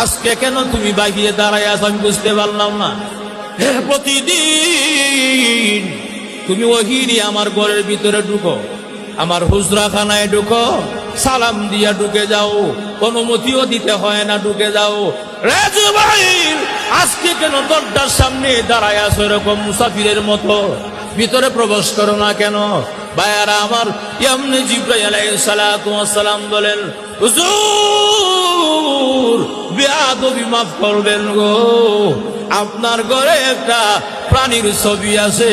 আজকে কেন তুমি বাইরে দাঁড়ায় আছো আমি বুঝতে পারলাম না। প্রতিদিন তুমি ওহী নিয়ে আমার ঘরের ভিতরে ঢুকো, আমার হুজরাখানায় ঢুকো, সালাম দিয়া ঢুকে যাও, অনুমতিও দিতে হয় না, ঢুকে যাও। রে জুবাইর, আজকে কেন দরজার সামনে দাঁড়ায় আছো এরকম মুসাফিরের মতো? ভিতরে প্রবেশ করো না কেন? ভাইয়ারা আমার, এমনি জিবরাইল আলাইহিস সালাতু ওয়াস সালাম বলেন, হুজুর বেয়াদবি মাফ করবেন গো, আপনার ঘরে একটা প্রাণীর ছবি আছে,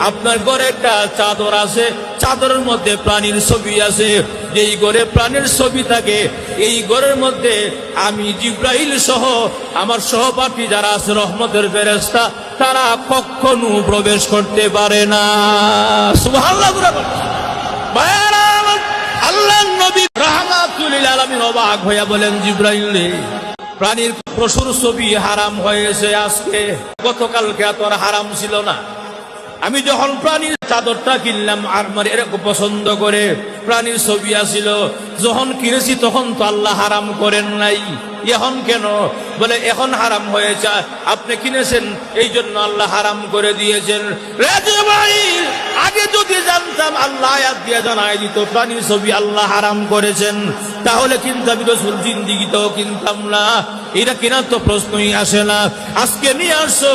আপনার ঘরে একটা চাদর আছে, চাদরের মধ্যে প্রাণীর ছবি আছে। যেই ঘরে প্রাণীর ছবি থাকে এই ঘরের মধ্যে আমি জিবরাইল সহ আমার সহপাঠী যারা আছে রহমতের ফেরেশতা, তারা কখনো প্রবেশ করতে পারে না। সুবহানাল্লাহ। আল্লাহর নবী রাহমাতুল লিল আলামিন অবাক হইয়া বলেন, জিবরাইল প্রাণীর পশুর ছবি হারাম হয়েছে আজকে, গতকালকে এত হারাম ছিল না। আমি যখন প্রাণীর চাদরটা কিনলাম আর এরকম পছন্দ করে প্রাণীর ছবি আসিল, যখন কিনেছি তখন তো আল্লাহ হারাম করেন নাই, এখন কেন? বলে এখন হারাম হয়েছে, আপনি কিনেছেন এই জন্য আল্লাহ হারাম করে দিয়েছেন। আগে যদি জানতাম আল্লাহ আয়াত দিয়ে জানাই দিত প্রাণীর ছবি আল্লাহ হারাম করেছেন, তাহলে কিন্তু আমি রাসূল জিন্দেগিতেও কিনতাম না, এটা কেনার তো প্রশ্নই আসে না। আজকে নিয়ে আসছো,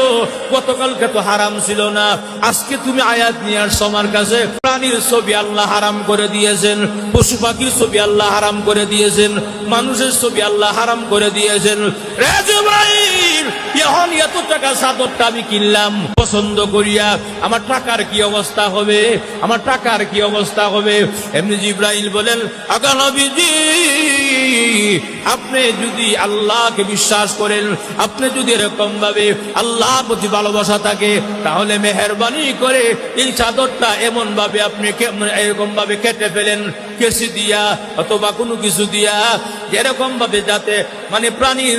গতকালকে তো হারাম ছিল না, আজকে তুমি আয়াত নিয়ে আসছো আমার কাছে, প্রাণীর ছবি আল্লাহ হারাম করে দিয়েছেন, পশু পাখির ছবি আল্লাহ হারাম করে দিয়েছেন, মানুষের ছবি আল্লাহ হারাম করে দিয়েছেন। রে জিবরাইল, এখন এত টাকা চাদরটা আমি কিনলাম পছন্দ করিয়া, আমার টাকার কি অবস্থা হবে? আমার টাকার কি অবস্থা হবে? এমনি জিবরাইল বলেন, আগা নবীজি, আপনি যদি আল্লাহকে বিশ্বাস করেন, আপনি যদি এরকম ভাবে আল্লাহর প্রতি ভালোবাসা থাকে, তাহলে মেহেরবানি করে এই চাদরটা এমন ভাবে আপনি এরকম ভাবে কেটে ফেলেন, কেসি দিয়া অথবা কোনো কিছু দিয়া, এরকম ভাবে যাতে মানে প্রাণীর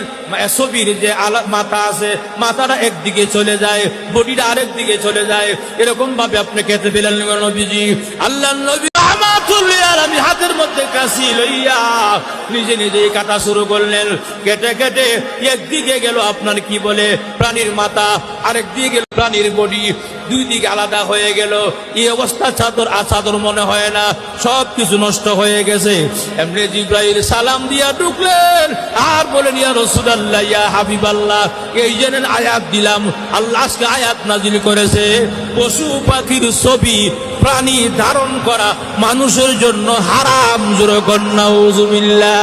ছবির যে মাথা আছে, মাথাটা একদিকে চলে যায়, বডিটা আরেক দিকে চলে যায়, এরকম ভাবে আপনি কেটে ফেলেন নবীজি। আল্লাহর নবী আমি হাতের মধ্যে কাশি লইয়া নিজে নিজেই কাটা শুরু করলেন। কেটে কেটে একদিকে গেল আপনার কি বলে প্রাণীর মাথা, আরেক দিকে গেল প্রাণীর বডি, দুই দিকে আলাদা হয়ে গেল। এই অবস্থা চাদর মনে হয় না, সব কিছু নষ্ট হয়ে গেছে। এমনি জিবরাইল সালাম দিয়া ঢুকলেন আর বলেন, ইয়া রাসূলুল্লাহ, ইয়া হাবিবাল্লাহ, এই জন্য আয়াত দিলাম, আল্লাহ আজকে আয়াত নাজিল করেছে, পশু পাখির ছবি প্রাণী ধারণ করা মানুষের জন্য হারাম। জোরে কন্যা নাউযুবিল্লাহ।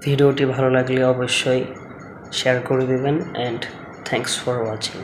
ভিডিওটি ভালো লাগলে অবশ্যই শেয়ার করে দেবেন, অ্যান্ড থ্যাঙ্কস ফর ওয়াচিং।